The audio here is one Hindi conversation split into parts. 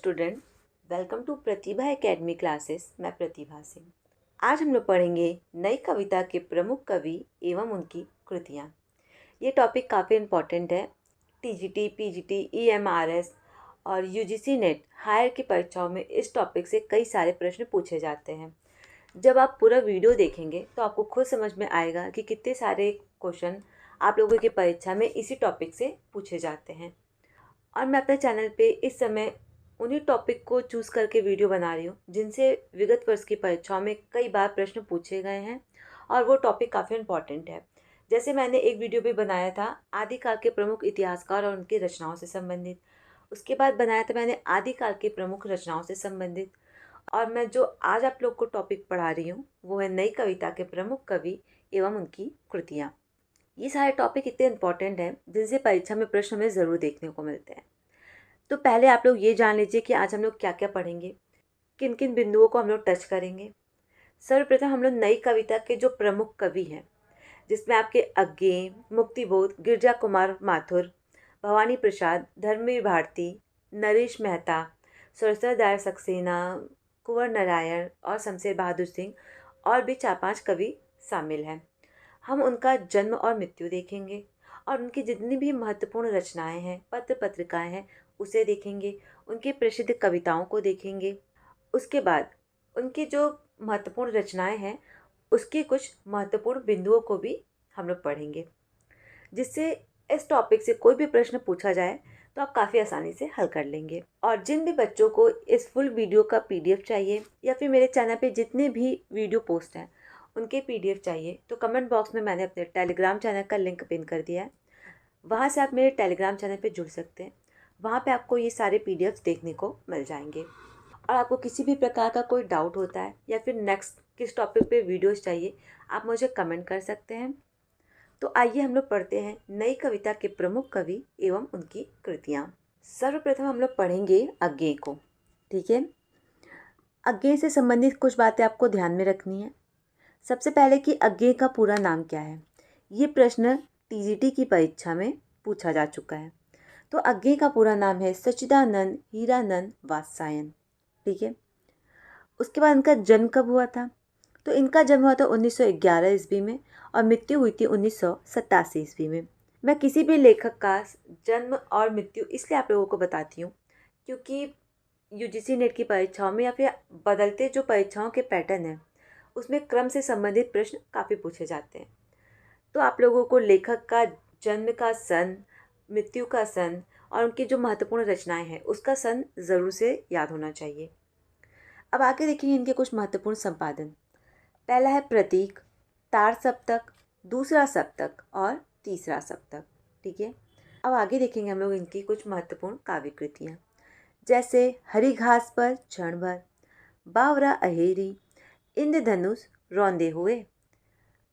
Student, welcome to Pratibha academy classes. मैं प्रतिभा सिंह। आज हम लोग पढ़ेंगे नई कविता के प्रमुख कवि एवं उनकी कृतियाँ। ये टॉपिक काफ़ी इम्पोर्टेंट है। टीजीटी, पीजीटी, ईएमआरएस और यूजीसी नेट हायर की परीक्षाओं में इस टॉपिक से कई सारे प्रश्न पूछे जाते हैं। जब आप पूरा वीडियो देखेंगे तो आपको खुद समझ में आएगा कि कितने सारे क्वेश्चन आप लोगों की परीक्षा में इसी टॉपिक से पूछे जाते हैं। और मैं अपने चैनल पे इस समय उन्हीं टॉपिक को चूज़ करके वीडियो बना रही हूँ जिनसे विगत वर्ष की परीक्षाओं में कई बार प्रश्न पूछे गए हैं और वो टॉपिक काफ़ी इम्पॉर्टेंट है। जैसे मैंने एक वीडियो भी बनाया था आदिकाल के प्रमुख इतिहासकार और उनकी रचनाओं से संबंधित। उसके बाद बनाया था मैंने आदिकाल की प्रमुख रचनाओं से संबंधित। और मैं जो आज आप लोग को टॉपिक पढ़ा रही हूँ वो है नई कविता के प्रमुख कवि एवं उनकी कृतियाँ। ये सारे टॉपिक इतने इम्पॉर्टेंट हैं जिनसे परीक्षा में प्रश्न हमें ज़रूर देखने को मिलते हैं। तो पहले आप लोग ये जान लीजिए कि आज हम लोग क्या क्या पढ़ेंगे, किन किन बिंदुओं को हम लोग टच करेंगे। सर्वप्रथम हम लोग नई कविता के जो प्रमुख कवि हैं जिसमें आपके अज्ञे, मुक्तिबोध, गिरजा कुमार माथुर, भवानी प्रसाद, धर्मवीर भारती, नरेश मेहता, सुरसरदार सक्सेना, कुंवर नारायण और शमशेर बहादुर सिंह और भी 4-5 कवि शामिल हैं। हम उनका जन्म और मृत्यु देखेंगे और उनकी जितनी भी महत्वपूर्ण रचनाएं हैं, पत्र पत्रिकाएं हैं, उसे देखेंगे। उनकी प्रसिद्ध कविताओं को देखेंगे। उसके बाद उनकी जो महत्वपूर्ण रचनाएं हैं उसके कुछ महत्वपूर्ण बिंदुओं को भी हम लोग पढ़ेंगे, जिससे इस टॉपिक से कोई भी प्रश्न पूछा जाए तो आप काफ़ी आसानी से हल कर लेंगे। और जिन भी बच्चों को इस फुल वीडियो का पीडीएफ चाहिए या फिर मेरे चैनल पे जितने भी वीडियो पोस्ट हैं उनके पीडीएफ चाहिए तो कमेंट बॉक्स में मैंने अपने टेलीग्राम चैनल का लिंक पिन कर दिया है। वहाँ से आप मेरे टेलीग्राम चैनल पे जुड़ सकते हैं। वहाँ पे आपको ये सारे पीडीएफ देखने को मिल जाएंगे। और आपको किसी भी प्रकार का कोई डाउट होता है या फिर नेक्स्ट किस टॉपिक पे वीडियोस चाहिए आप मुझे कमेंट कर सकते हैं। तो आइए हम लोग पढ़ते हैं नई कविता के प्रमुख कवि एवं उनकी कृतियाँ। सर्वप्रथम हम लोग पढ़ेंगे अज्ञे को। ठीक है, अज्ञे से संबंधित कुछ बातें आपको ध्यान में रखनी है। सबसे पहले कि अज्ञे का पूरा नाम क्या है। ये प्रश्न टीजीटी की परीक्षा में पूछा जा चुका है। तो अज्ञे का पूरा नाम है सच्चिदानंद हीरानंद वात्स्यायन। ठीक है, उसके बाद इनका जन्म कब हुआ था। तो इनका जन्म हुआ था 1911 ईस्वी में और मृत्यु हुई थी 1987 ईस्वी में। मैं किसी भी लेखक का जन्म और मृत्यु इसलिए आप लोगों को बताती हूँ क्योंकि यूजीसी नेट की परीक्षाओं में या फिर बदलते जो परीक्षाओं के पैटर्न हैं उसमें क्रम से संबंधित प्रश्न काफ़ी पूछे जाते हैं। तो आप लोगों को लेखक का जन्म का सन, मृत्यु का सन और उनकी जो महत्वपूर्ण रचनाएं हैं उसका सन ज़रूर से याद होना चाहिए। अब आगे देखेंगे इनके कुछ महत्वपूर्ण संपादन। पहला है प्रतीक, तार सप्तक, दूसरा सप्तक और तीसरा सप्तक। ठीक है, अब आगे देखेंगे हम लोग इनकी कुछ महत्वपूर्ण काव्य कृतियाँ, जैसे हरी घास पर क्षण भर, बावरा अहेरी, इंद्रधनुष रौंदे हुए,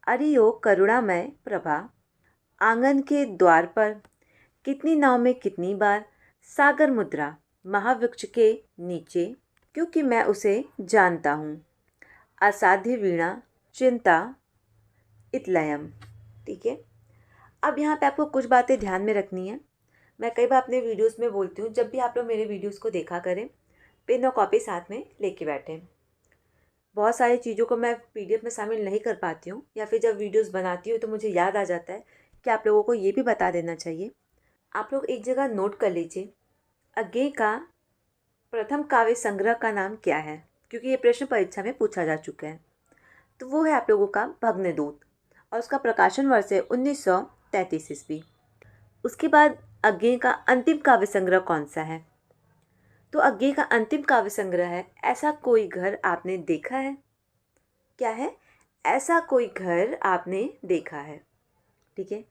अरियो करुणामय प्रभा, आंगन के द्वार पर, कितनी नाव में कितनी बार, सागर मुद्रा, महावृक्ष के नीचे, क्योंकि मैं उसे जानता हूँ, असाध्य वीणा, चिंता, इतलयम। ठीक है, अब यहाँ पे आपको कुछ बातें ध्यान में रखनी है। मैं कई बार अपने वीडियोस में बोलती हूँ जब भी आप लोग मेरे वीडियोस को देखा करें पेन और कॉपी साथ में लेके बैठें। बहुत सारी चीज़ों को मैं पीडीएफ में शामिल नहीं कर पाती हूँ या फिर जब वीडियोस बनाती हूँ तो मुझे याद आ जाता है कि आप लोगों को ये भी बता देना चाहिए। आप लोग एक जगह नोट कर लीजिए अज्ञे का प्रथम काव्य संग्रह का नाम क्या है, क्योंकि ये प्रश्न परीक्षा में पूछा जा चुका है। तो वो है आप लोगों का भग्नदूत और उसका प्रकाशन वर्ष है 1933 ईस्वी। उसके बाद अज्ञे का अंतिम काव्य संग्रह कौन सा है। तो अज्ञे का अंतिम काव्य संग्रह है ऐसा कोई घर आपने देखा है। क्या है, ऐसा कोई घर आपने देखा है। ठीक है,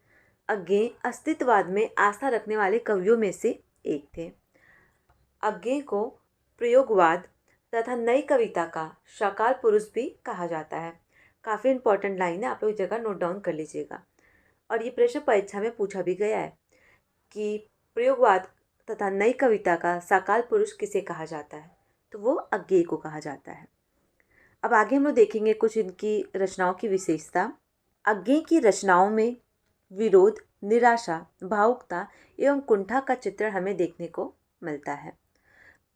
अज्ञे अस्तित्ववाद में आस्था रखने वाले कवियों में से एक थे। अज्ञे को प्रयोगवाद तथा नई कविता का साकार पुरुष भी कहा जाता है। काफ़ी इंपॉर्टेंट लाइन है, आप लोग जगह नोट डाउन कर लीजिएगा। और ये प्रश्न परीक्षा में पूछा भी गया है कि प्रयोगवाद तथा नई कविता का साकार पुरुष किसे कहा जाता है, तो वो अज्ञे को कहा जाता है। अब आगे हम लोग देखेंगे कुछ इनकी रचनाओं की विशेषता। अज्ञे की रचनाओं में विरोध, निराशा, भावुकता एवं कुंठा का चित्रण हमें देखने को मिलता है।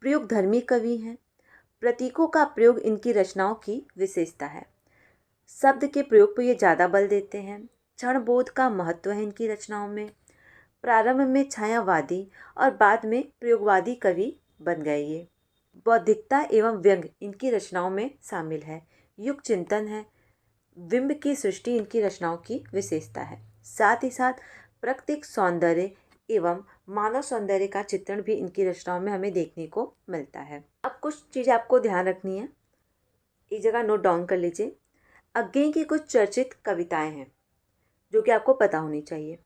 प्रयोगधर्मी कवि हैं। प्रतीकों का प्रयोग इनकी रचनाओं की विशेषता है। शब्द के प्रयोग पर ये ज़्यादा बल देते हैं। क्षणबोध का महत्व है इनकी रचनाओं में। प्रारंभ में छायावादी और बाद में प्रयोगवादी कवि बन गए ये। बौद्धिकता एवं व्यंग इनकी रचनाओं में शामिल है। युग चिंतन है। बिंब की सृष्टि इनकी रचनाओं की विशेषता है। साथ ही साथ प्राकृतिक सौंदर्य एवं मानव सौंदर्य का चित्रण भी इनकी रचनाओं में हमें देखने को मिलता है। अब कुछ चीज़ें आपको ध्यान रखनी है, एक जगह नोट डाउन कर लीजिए। अज्ञेय की कुछ चर्चित कविताएं हैं जो कि आपको पता होनी चाहिए,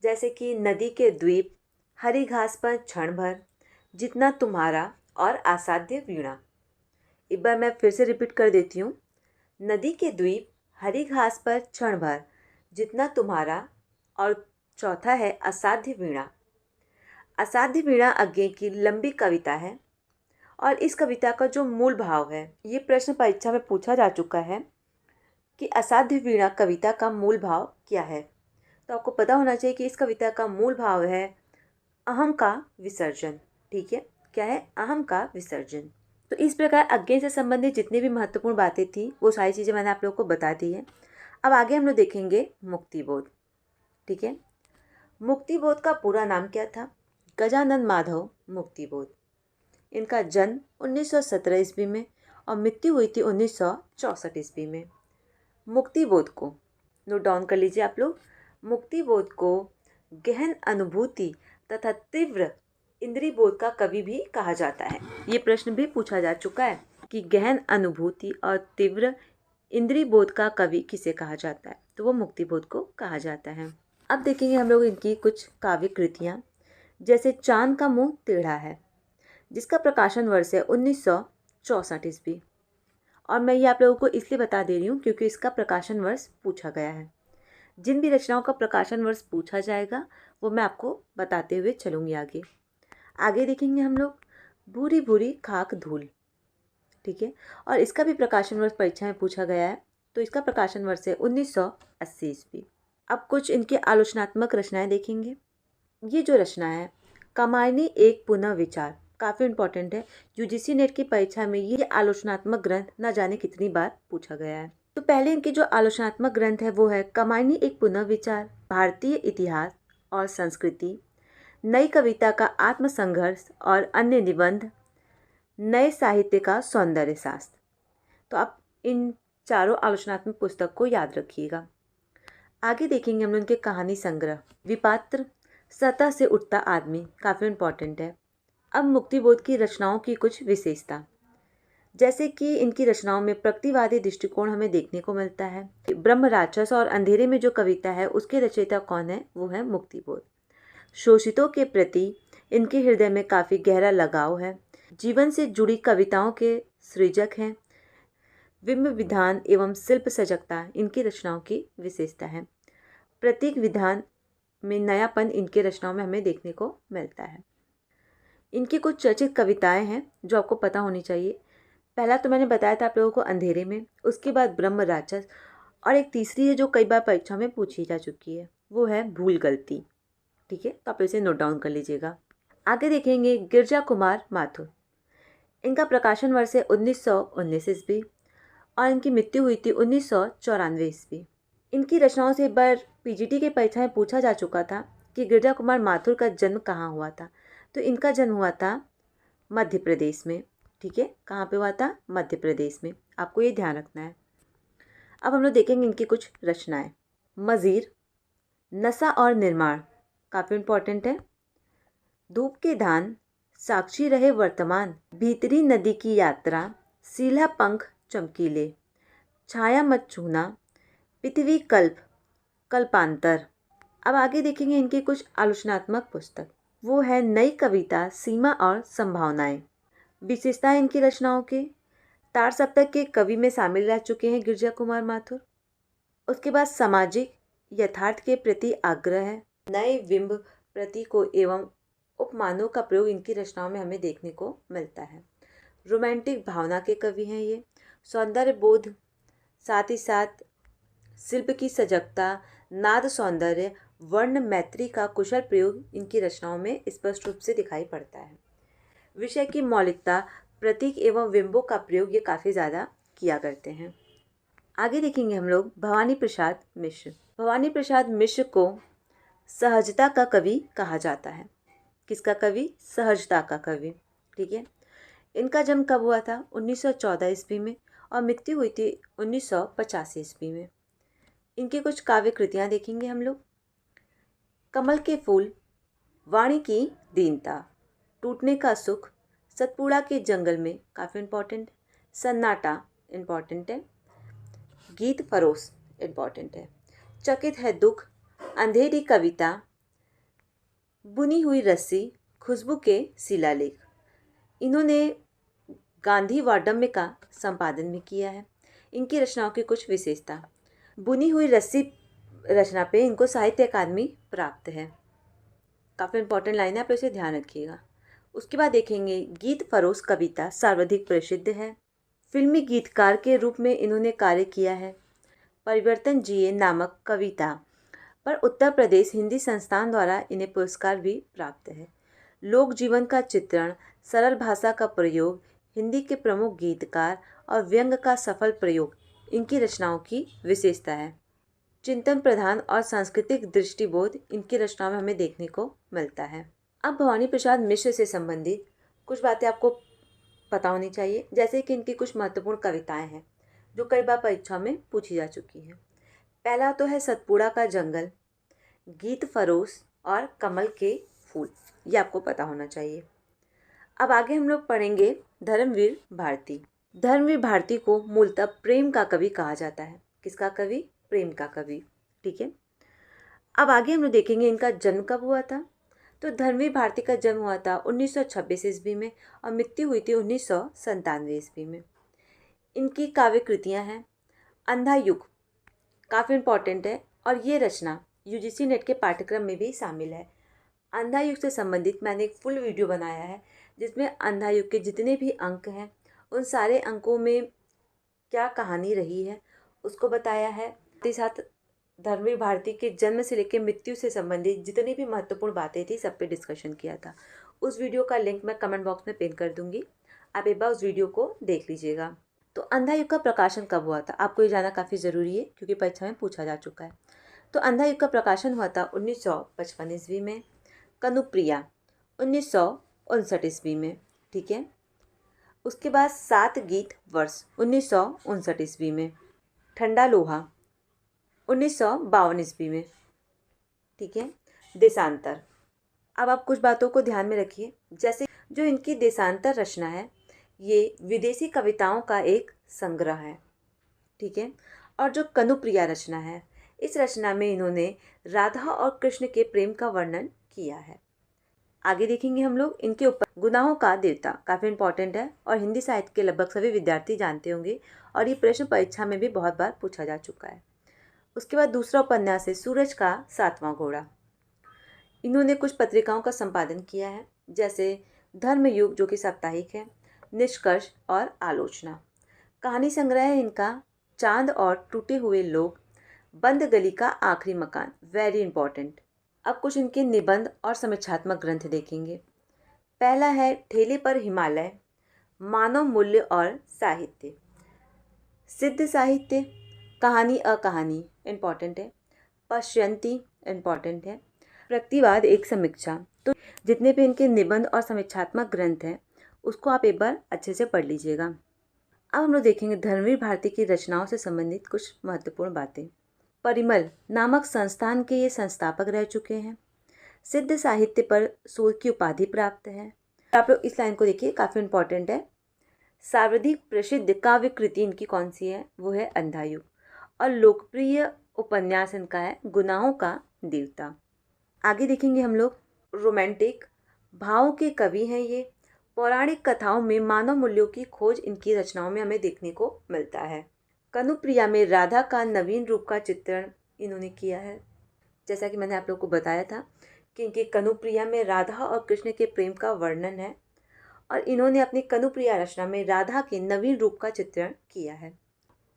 जैसे कि नदी के द्वीप, हरी घास पर क्षण भर, जितना तुम्हारा और असाध्य वीणा। एक बार मैं फिर से रिपीट कर देती हूँ। नदी के द्वीप, हरी घास पर क्षण भर, जितना तुम्हारा, और चौथा है असाध्य वीणा। असाध्य वीणा अज्ञेय की लंबी कविता है और इस कविता का जो मूल भाव है, ये प्रश्न परीक्षा में पूछा जा चुका है कि असाध्य वीणा कविता का मूल भाव क्या है। तो आपको पता होना चाहिए कि इस कविता का मूल भाव है अहम का विसर्जन। ठीक है, क्या है? अहम का विसर्जन। तो इस प्रकार अज्ञेय से संबंधित जितनी भी महत्वपूर्ण बातें थी वो सारी चीज़ें मैंने आप लोगों को बता दी है। अब आगे हम लोग देखेंगे मुक्तिबोध। ठीक है, मुक्तिबोध का पूरा नाम क्या था? गजानन माधव मुक्तिबोध। इनका जन्म 1917 ईस्वी में और मृत्यु हुई थी 1964 ईस्वी में। मुक्तिबोध को नोट डाउन कर लीजिए आप लोग। मुक्तिबोध को गहन अनुभूति तथा तीव्र इंद्रिय बोध का कवि भी कहा जाता है। ये प्रश्न भी पूछा जा चुका है कि गहन अनुभूति और तीव्र इंद्रिय बोध का कवि किसे कहा जाता है, तो वो मुक्तिबोध को कहा जाता है। अब देखेंगे हम लोग इनकी कुछ काव्य कृतियाँ, जैसे चांद का मुंह टेढ़ा है, जिसका प्रकाशन वर्ष है 1964 ईस्वी। और मैं ये आप लोगों को इसलिए बता दे रही हूँ क्योंकि इसका प्रकाशन वर्ष पूछा गया है। जिन भी रचनाओं का प्रकाशन वर्ष पूछा जाएगा वो मैं आपको बताते हुए चलूँगी आगे। आगे देखेंगे हम लोग भूरी भूरी खाक धूल। ठीक है, और इसका भी प्रकाशन वर्ष परीक्षा में पूछा गया है, तो इसका प्रकाशन वर्ष है 1980 ईस्वी। अब कुछ इनकी आलोचनात्मक रचनाएं देखेंगे। ये जो रचना है कामायनी एक पुनः विचार, काफ़ी इंपॉर्टेंट है। यूजीसी नेट की परीक्षा में ये आलोचनात्मक ग्रंथ न जाने कितनी बार पूछा गया है। तो पहले इनकी जो आलोचनात्मक ग्रंथ है वो है कामायनी एक पुनः विचार, भारतीय इतिहास और संस्कृति, नई कविता का आत्मसंघर्ष और अन्य निबंध, नए साहित्य का सौंदर्य शास्त्र। तो आप इन चारों आलोचनात्मक पुस्तक को याद रखिएगा। आगे देखेंगे हम लोग इनके कहानी संग्रह विपात्र, सतह से उठता आदमी, काफ़ी इंपॉर्टेंट है। अब मुक्तिबोध की रचनाओं की कुछ विशेषता, जैसे कि इनकी रचनाओं में प्रगतिवादी दृष्टिकोण हमें देखने को मिलता है। ब्रह्म राक्षस और अंधेरे में जो कविता है उसके रचयिता कौन है? वो है मुक्तिबोध। शोषितों के प्रति इनके हृदय में काफ़ी गहरा लगाव है। जीवन से जुड़ी कविताओं के सृजक हैं। बिंब विधान एवं शिल्प सजगता इनकी रचनाओं की विशेषता है। प्रतीक विधान में नयापन इनके रचनाओं में हमें देखने को मिलता है। इनकी कुछ चर्चित कविताएं हैं जो आपको पता होनी चाहिए। पहला तो मैंने बताया था आप लोगों को अंधेरे में, उसके बाद ब्रह्म राक्षस, और एक तीसरी है जो कई बार परीक्षा में पूछी जा चुकी है, वो है भूल गलती। ठीक है, तो आप इसे नोट डाउन कर लीजिएगा। आगे देखेंगे गिरजा कुमार माथुर। इनका प्रकाशन वर्ष है 1919 ईस्वी और इनकी मृत्यु हुई थी 1994 ईस्वी। इनकी रचनाओं से एक बार पीजीटी के परीक्षा में पूछा जा चुका था कि गिरजा कुमार माथुर का जन्म कहाँ हुआ था। तो इनका जन्म हुआ था मध्य प्रदेश में। ठीक है, कहाँ पे हुआ था? मध्य प्रदेश में। आपको ये ध्यान रखना है। अब हम लोग देखेंगे इनकी कुछ रचनाएं। मजीर, नशा और निर्माण, काफ़ी इंपॉर्टेंट है। धूप के धान, साक्षी रहे वर्तमान, भीतरी नदी की यात्रा, सीला पंख चमकीले, छाया मत छूना, पृथ्वी कल्प, कल्पांतर। अब आगे देखेंगे इनकी कुछ आलोचनात्मक पुस्तक, वो है नई कविता, सीमा और संभावनाएं। विशेषता इनकी रचनाओं के तार सप्तक के कवि में शामिल रह चुके हैं गिरजा कुमार माथुर। उसके बाद सामाजिक यथार्थ के प्रति आग्रह है। नए बिंब, प्रतीकों एवं उपमानों का प्रयोग इनकी रचनाओं में हमें देखने को मिलता है। रोमांटिक भावना के कवि हैं ये। सौंदर्य बोध, साथ ही साथ शिल्प की सजगता, नाद सौंदर्य, वर्ण मैत्री का कुशल प्रयोग इनकी रचनाओं में स्पष्ट रूप से दिखाई पड़ता है। विषय की मौलिकता, प्रतीक एवं बिंबों का प्रयोग ये काफ़ी ज़्यादा किया करते हैं। आगे देखेंगे हम लोग भवानी प्रसाद मिश्र। भवानी प्रसाद मिश्र को सहजता का कवि कहा जाता है। किसका कवि? सहजता का कवि। ठीक है। इनका जन्म कब हुआ था? 1914 ईस्वी में और मृत्यु हुई थी 1985 ईस्वी में। इनकी कुछ काव्य कृतियाँ देखेंगे हम लोग। कमल के फूल, वाणी की दीनता, टूटने का सुख, सतपुड़ा के जंगल में काफ़ी इम्पोर्टेंट, सन्नाटा इम्पॉर्टेंट है, गीत फरोश इम्पॉर्टेंट है, चकित है दुख, अंधेरी कविता, बुनी हुई रस्सी, खुशबू के शिलालेख। इन्होंने गांधी वाडम्य का संपादन भी किया है। इनकी रचनाओं की कुछ विशेषता, बुनी हुई रस्सी रचना पे इनको साहित्य अकादमी प्राप्त है। काफ़ी इंपॉर्टेंट लाइन है, आप इसे ध्यान रखिएगा। उसके बाद देखेंगे गीत फरोश कविता सर्वाधिक प्रसिद्ध है। फिल्मी गीतकार के रूप में इन्होंने कार्य किया है। परिवर्तन जिए नामक कविता पर उत्तर प्रदेश हिंदी संस्थान द्वारा इन्हें पुरस्कार भी प्राप्त है। लोक जीवन का चित्रण, सरल भाषा का प्रयोग, हिंदी के प्रमुख गीतकार और व्यंग्य का सफल प्रयोग इनकी रचनाओं की विशेषता है। चिंतन प्रधान और सांस्कृतिक दृष्टिबोध इनकी रचनाओं में हमें देखने को मिलता है। अब भवानी प्रसाद मिश्र से संबंधित कुछ बातें आपको पता होनी चाहिए, जैसे कि इनकी कुछ महत्वपूर्ण कविताएं हैं जो कई बार परीक्षा में पूछी जा चुकी हैं। पहला तो है सतपुड़ा का जंगल, गीत फरोश और कमल के फूल, ये आपको पता होना चाहिए। अब आगे हम लोग पढ़ेंगे धर्मवीर भारती। धर्मवीर भारती को मूलतः प्रेम का कवि कहा जाता है। किसका कवि? प्रेम का कवि। ठीक है। अब आगे हम लोग देखेंगे इनका जन्म कब हुआ था। तो धर्मवीर भारती का जन्म हुआ था 1926 ईस्वी में और मृत्यु हुई थी 1997 ईस्वी में। इनकी काव्य कृतियाँ हैं। अंधा युग काफ़ी इम्पॉर्टेंट है और ये रचना यूजीसी नेट के पाठ्यक्रम में भी शामिल है। अंधा युग से संबंधित मैंने एक फुल वीडियो बनाया है जिसमें अंधा युग के जितने भी अंक हैं उन सारे अंकों में क्या कहानी रही है उसको बताया है। साथ ही साथ धर्मवीर भारती के जन्म से लेकर मृत्यु से संबंधित जितनी भी महत्वपूर्ण बातें थी सब पे डिस्कशन किया था। उस वीडियो का लिंक मैं कमेंट बॉक्स में पिन कर दूंगी, आप एक बार उस वीडियो को देख लीजिएगा। तो अंधा युग का प्रकाशन कब हुआ था, आपको ये जानना काफ़ी ज़रूरी है क्योंकि परीक्षा में पूछा जा चुका है। तो अंधा युग का प्रकाशन हुआ था 1955 ईस्वी में, कनुप्रिया 1959 ईस्वी में। ठीक है। उसके बाद 7 गीत वर्ष 1959 ईस्वी में, ठंडा लोहा 1952 ईस्वी में। ठीक है। देशांतर, अब आप कुछ बातों को ध्यान में रखिए, जैसे जो इनकी देशांतर रचना है ये विदेशी कविताओं का एक संग्रह है। ठीक है। और जो कनुप्रिया रचना है इस रचना में इन्होंने राधा और कृष्ण के प्रेम का वर्णन किया है। आगे देखेंगे हम लोग इनके ऊपर गुनाहों का देवता, काफ़ी इंपॉर्टेंट है और हिंदी साहित्य के लगभग सभी विद्यार्थी जानते होंगे और ये प्रश्न परीक्षा में भी बहुत बार पूछा जा चुका है। उसके बाद दूसरा उपन्यास है सूरज का 7वां घोड़ा। इन्होंने कुछ पत्रिकाओं का संपादन किया है, जैसे धर्मयुग जो कि साप्ताहिक है, निष्कर्ष और आलोचना। कहानी संग्रह है इनका चांद और टूटे हुए लोग, बंद गली का आखिरी मकान, वेरी इंपॉर्टेंट। अब कुछ इनके निबंध और समीक्षात्मक ग्रंथ देखेंगे। पहला है ठेले पर हिमालय, मानव मूल्य और साहित्य, सिद्ध साहित्य, कहानी अकहानी इंपॉर्टेंट है, पश्यंती इंपॉर्टेंट है, प्रगतिवाद एक समीक्षा। तो जितने भी इनके निबंध और समीक्षात्मक ग्रंथ हैं उसको आप एक बार अच्छे से पढ़ लीजिएगा। अब हम लोग देखेंगे धर्मवीर भारती की रचनाओं से संबंधित कुछ महत्वपूर्ण बातें। परिमल नामक संस्थान के ये संस्थापक रह चुके हैं। सिद्ध साहित्य पर सूर्य की उपाधि प्राप्त है। आप लोग इस लाइन को देखिए, काफ़ी इंपॉर्टेंट है। सर्वाधिक प्रसिद्ध काव्य कृति इनकी कौन सी है, वो है अंधा युग। और लोकप्रिय उपन्यास इनका है गुनाहों का देवता। आगे देखेंगे हम लोग रोमांटिक भावों के कवि हैं ये। पौराणिक कथाओं में मानव मूल्यों की खोज इनकी रचनाओं में हमें देखने को मिलता है। कनुप्रिया में राधा का नवीन रूप का चित्रण इन्होंने किया है। जैसा कि मैंने आप लोग को बताया था कि इनकी कनुप्रिया में राधा और कृष्ण के प्रेम का वर्णन है और इन्होंने अपनी कनुप्रिया रचना में राधा के नवीन रूप का चित्रण किया है।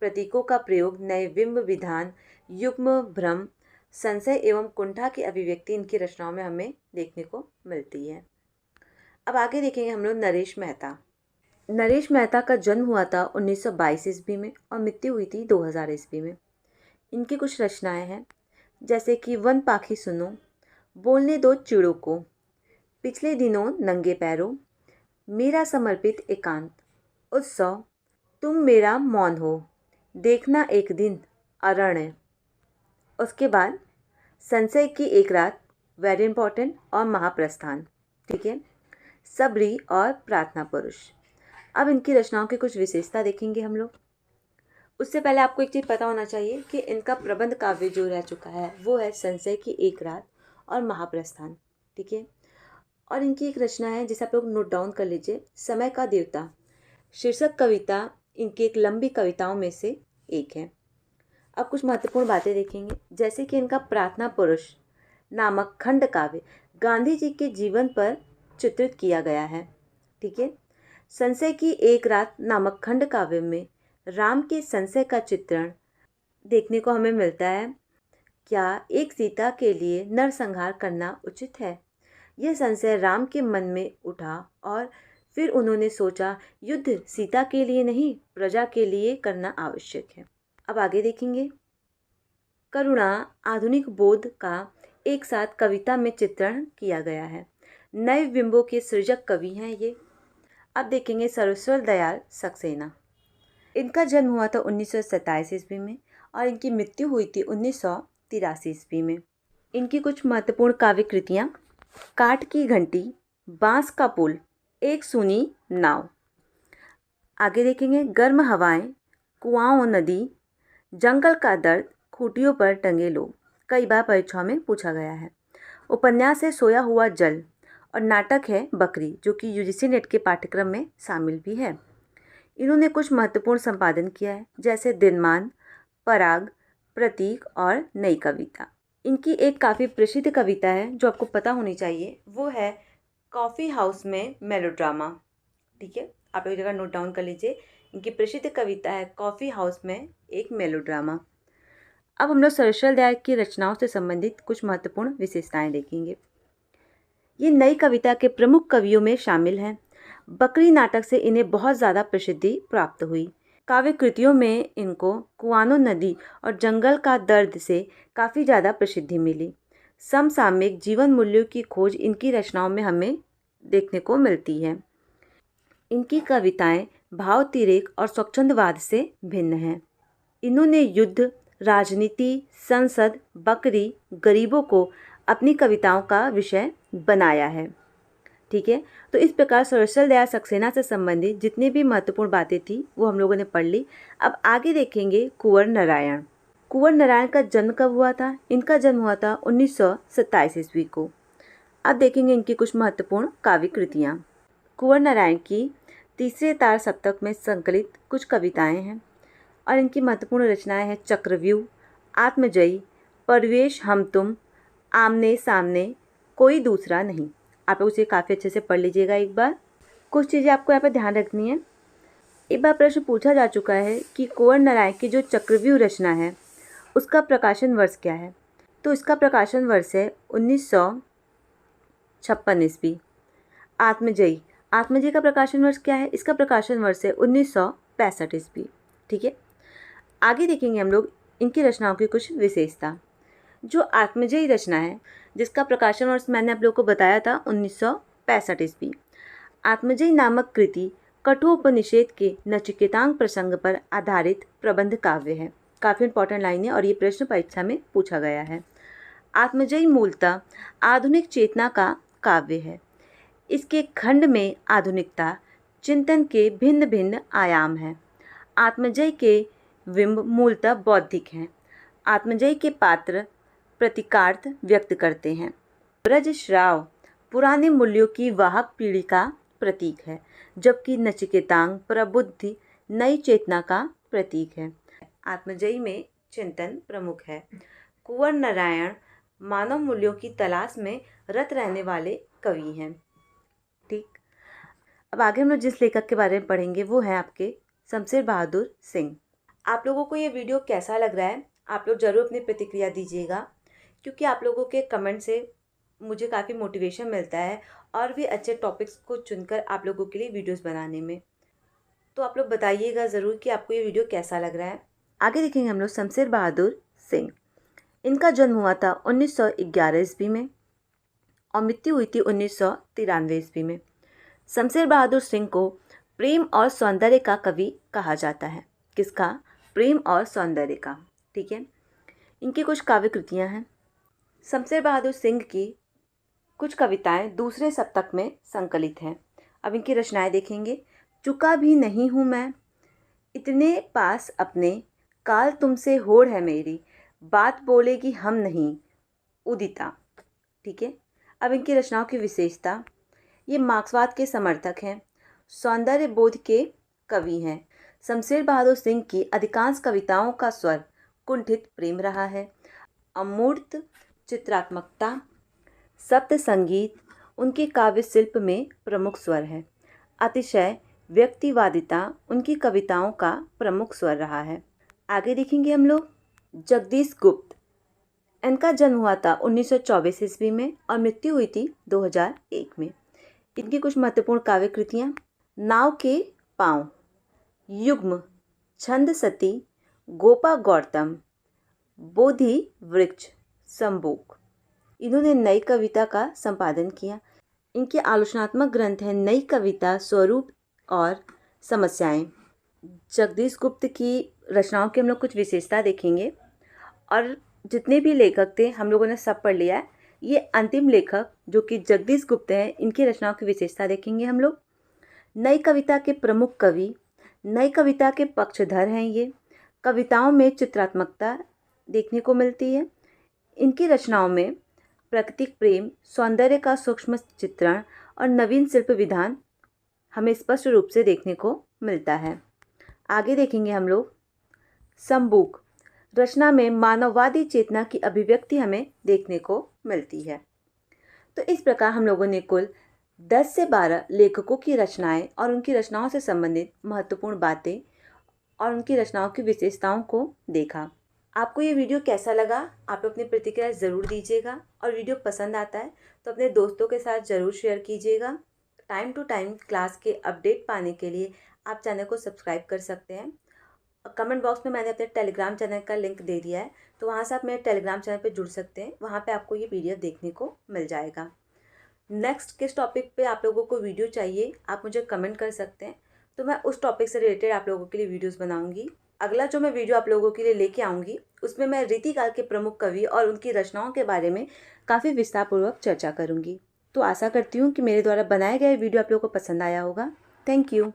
प्रतीकों का प्रयोग, नए बिंब विधान, युग्म भ्रम, संशय एवं कुंठा की अभिव्यक्ति इनकी रचनाओं में हमें देखने को मिलती है। अब आगे देखेंगे हम लोग नरेश मेहता। नरेश मेहता का जन्म हुआ था 1922 ईस्वी में और मृत्यु हुई थी 2000 ईस्वी में। इनकी कुछ रचनाएं हैं जैसे कि वन पाखी सुनो, बोलने दो चिड़ों को, पिछले दिनों नंगे पैरों, मेरा समर्पित एकांत, उत्सव, तुम मेरा मौन हो, देखना एक दिन, अरण्य। उसके बाद संशय की एक रात, वेरी इंपॉर्टेंट, और महाप्रस्थान। ठीक है, सबरी और प्रार्थना पुरुष। अब इनकी रचनाओं की कुछ विशेषता देखेंगे हम लोग। उससे पहले आपको एक चीज़ पता होना चाहिए कि इनका प्रबंध काव्य जो रह चुका है वो है संशय की एक रात और महाप्रस्थान। ठीक है, और इनकी एक रचना है जिसे आप लोग नोट डाउन कर लीजिए, समय का देवता शीर्षक कविता इनकी एक लंबी कविताओं में से एक है। अब कुछ महत्वपूर्ण बातें देखेंगे जैसे कि इनका प्रार्थना पुरुष नामक खंड काव्य गांधी जी के जीवन पर चित्रित किया गया है। ठीक है, संशय की एक रात नामक खंड काव्य में राम के संशय का चित्रण देखने को हमें मिलता है। क्या एक सीता के लिए नरसंहार करना उचित है? यह संशय राम के मन में उठा और फिर उन्होंने सोचा युद्ध सीता के लिए नहीं प्रजा के लिए करना आवश्यक है। अब आगे देखेंगे, करुणा आधुनिक बोध का एक साथ कविता में चित्रण किया गया है। नए बिंबों के सृजक कवि हैं ये। अब देखेंगे सर्वेश्वर दयाल सक्सेना। इनका जन्म हुआ था 1927 ईस्वी में और इनकी मृत्यु हुई थी 1983 ईस्वी में। इनकी कुछ महत्वपूर्ण काव्य कृतियाँ, काठ की घंटी, बांस का पुल, एक सूनी नाव। आगे देखेंगे, गर्म हवाएं, कुआओं नदी, जंगल का दर्द, खूंटियों पर टंगे लोग, कई बार परीक्षाओं में पूछा गया है। उपन्यास है सोया हुआ जल और नाटक है बकरी जो कि यूजीसी नेट के पाठ्यक्रम में शामिल भी है। इन्होंने कुछ महत्वपूर्ण संपादन किया है जैसे दिनमान, पराग, प्रतीक और नई कविता। इनकी एक काफ़ी प्रसिद्ध कविता है जो आपको पता होनी चाहिए, वो है कॉफ़ी हाउस में मेलोड्रामा। ठीक है, आप एक जगह नोट डाउन कर लीजिए, इनकी प्रसिद्ध कविता है कॉफ़ी हाउस में एक मेलोड्रामा। अब हम लोग सर्वेश्वर दयाल की रचनाओं से संबंधित कुछ महत्वपूर्ण विशेषताएं देखेंगे। ये नई कविता के प्रमुख कवियों में शामिल हैं। बकरी नाटक से इन्हें बहुत ज़्यादा प्रसिद्धि प्राप्त हुई। काव्य कृतियों में इनको कुआनो नदी और जंगल का दर्द से काफ़ी ज़्यादा प्रसिद्धि मिली। समसामयिक जीवन मूल्यों की खोज इनकी रचनाओं में हमें देखने को मिलती है। इनकी कविताएं भावतिरेक और स्वच्छंदवाद से भिन्न हैं। इन्होंने युद्ध, राजनीति, संसद, बकरी, गरीबों को अपनी कविताओं का विषय बनाया है। ठीक है, तो इस प्रकार सर्वेश्वर दयाल सक्सेना से संबंधित जितनी भी महत्वपूर्ण बातें थी वो हम लोगों ने पढ़ ली। अब आगे देखेंगे कुंवर नारायण। कुंवर नारायण का जन्म कब हुआ था? इनका जन्म हुआ था 1927 ईस्वी को। अब देखेंगे इनकी कुछ महत्वपूर्ण काव्य कृतियाँ। कुंवर नारायण की तीसरे तार सप्तक में संकलित कुछ कविताएं हैं और इनकी महत्वपूर्ण रचनाएं हैं चक्रव्यूह, आत्मजयी, परिवेश हम तुम, आमने सामने, कोई दूसरा नहीं। आप लोग उसे काफ़ी अच्छे से पढ़ लीजिएगा एक बार। कुछ चीज़ें आपको यहाँ पर ध्यान रखनी है। एक बार प्रश्न पूछा जा चुका है कि कुंवर नारायण की जो चक्रव्यूह रचना है उसका प्रकाशन वर्ष क्या है? तो इसका प्रकाशन वर्ष है 1956 ईस्वी। आत्मजयी, आत्मजयी का प्रकाशन वर्ष क्या है? इसका प्रकाशन वर्ष है 1965 ईस्वी। ठीक है, आगे देखेंगे हम लोग इनकी रचनाओं की कुछ विशेषता। जो आत्मजयी रचना है जिसका प्रकाशन वर्ष मैंने आप लोगों को बताया था 1965 ईस्वी। आत्मजयी नामक कृति कठोपनिषेध के नचिकेतांग प्रसंग पर आधारित प्रबंध काव्य है। काफ़ी इंपॉर्टेंट लाइन है और ये प्रश्न परीक्षा में पूछा गया है। आत्मजयी मूलतः आधुनिक चेतना का काव्य है। इसके खंड में आधुनिकता चिंतन के भिन्न भिन्न आयाम हैं। आत्मजयी के बिंब मूलतः बौद्धिक हैं। आत्मजयी के पात्र प्रतीकार्थ व्यक्त करते हैं। ब्रज श्राव पुराने मूल्यों की वाहक पीढ़ी का प्रतीक है, जबकि नचिकेतांग प्रबुद्धि नई चेतना का प्रतीक है। आत्मजयी में चिंतन प्रमुख है। कुंवर नारायण मानव मूल्यों की तलाश में रत रहने वाले कवि हैं। ठीक, अब आगे हम लोग जिस लेखक के बारे में पढ़ेंगे वो है आपके शमशेर बहादुर सिंह। आप लोगों को ये वीडियो कैसा लग रहा है? आप लोग ज़रूर अपनी प्रतिक्रिया दीजिएगा, क्योंकि आप लोगों के कमेंट से मुझे काफ़ी मोटिवेशन मिलता है और भी अच्छे टॉपिक्स को चुनकर आप लोगों के लिए वीडियोस बनाने में। तो आप लोग बताइएगा ज़रूर कि आपको ये वीडियो कैसा लग रहा है। आगे देखेंगे हम लोग शमशेर बहादुर सिंह। इनका जन्म हुआ था 1911 ईस्वी में और मृत्यु हुई थी 1993 ईस्वी में। शमशेर बहादुर सिंह को प्रेम और सौंदर्य का कवि कहा जाता है। किसका? प्रेम और सौंदर्य का। ठीक है। इनकी कुछ काव्य कृतियाँ हैं। शमशेर बहादुर सिंह की कुछ कविताएं दूसरे सप्तक में संकलित हैं। अब इनकी रचनाएं देखेंगे। चुका भी नहीं हूँ मैं इतने पास अपने, काल तुमसे होड़ है मेरी, बात बोलेगी हम नहीं उदिता। ठीक है। अब इनकी रचनाओं की विशेषता, ये मार्क्सवाद के समर्थक हैं, सौंदर्य बोध के कवि हैं। शमशेर बहादुर सिंह की अधिकांश कविताओं का स्वर कुंठित प्रेम रहा है। अमूर्त चित्रात्मकता, सप्त संगीत उनके काव्य शिल्प में प्रमुख स्वर है। अतिशय व्यक्तिवादिता उनकी कविताओं का प्रमुख स्वर रहा है। आगे देखेंगे हम लोग जगदीश गुप्त। इनका जन्म हुआ था 1924 ईस्वी में और मृत्यु हुई थी 2001 में। इनकी कुछ महत्वपूर्ण काव्य कृतियाँ, नाव के पाँव, युग्म, छंद सती, गोपा गौतम, बोधि वृक्ष, संबोक। इन्होंने नई कविता का संपादन किया। इनके आलोचनात्मक ग्रंथ हैं नई कविता, स्वरूप और समस्याएं। जगदीश गुप्त की रचनाओं की हम लोग कुछ विशेषता देखेंगे और जितने भी लेखक थे हम लोगों ने सब पढ़ लिया है। ये अंतिम लेखक जो कि जगदीश गुप्त हैं, इनकी रचनाओं की विशेषता देखेंगे हम लोग। नई कविता के प्रमुख कवि, नई कविता के पक्षधर हैं ये। कविताओं में चित्रात्मकता देखने को मिलती है। इनकी रचनाओं में प्राकृतिक प्रेम, सौंदर्य का सूक्ष्म चित्रण और नवीन शिल्प विधान हमें स्पष्ट रूप से देखने को मिलता है। आगे देखेंगे हम लोग संबूक। रचना में मानववादी चेतना की अभिव्यक्ति हमें देखने को मिलती है। तो इस प्रकार हम लोगों ने कुल 10 से 12 लेखकों की रचनाएं और उनकी रचनाओं से संबंधित महत्वपूर्ण बातें और उनकी रचनाओं की विशेषताओं को देखा। आपको ये वीडियो कैसा लगा? आप अपनी प्रतिक्रिया ज़रूर दीजिएगा और वीडियो पसंद आता है तो अपने दोस्तों के साथ ज़रूर शेयर कीजिएगा। टाइम टू टाइम क्लास के अपडेट पाने के लिए आप चैनल को सब्सक्राइब कर सकते हैं। कमेंट बॉक्स में मैंने अपने टेलीग्राम चैनल का लिंक दे दिया है, तो वहाँ से आप मेरे टेलीग्राम चैनल पर जुड़ सकते हैं। वहाँ पर आपको ये PDF देखने को मिल जाएगा। नेक्स्ट किस टॉपिक पे आप लोगों को वीडियो चाहिए आप मुझे कमेंट कर सकते हैं, तो मैं उस टॉपिक से रिलेटेड आप लोगों के लिए वीडियोस बनाऊंगी। अगला जो मैं वीडियो आप लोगों के लिए लेके आऊँगी उसमें मैं रीतिकाल के प्रमुख कवि और उनकी रचनाओं के बारे में काफ़ी विस्तारपूर्वक चर्चा करूँगी। तो आशा करती हूँ कि मेरे द्वारा बनाए गए वीडियो आप लोगों को पसंद आया होगा। Thank you.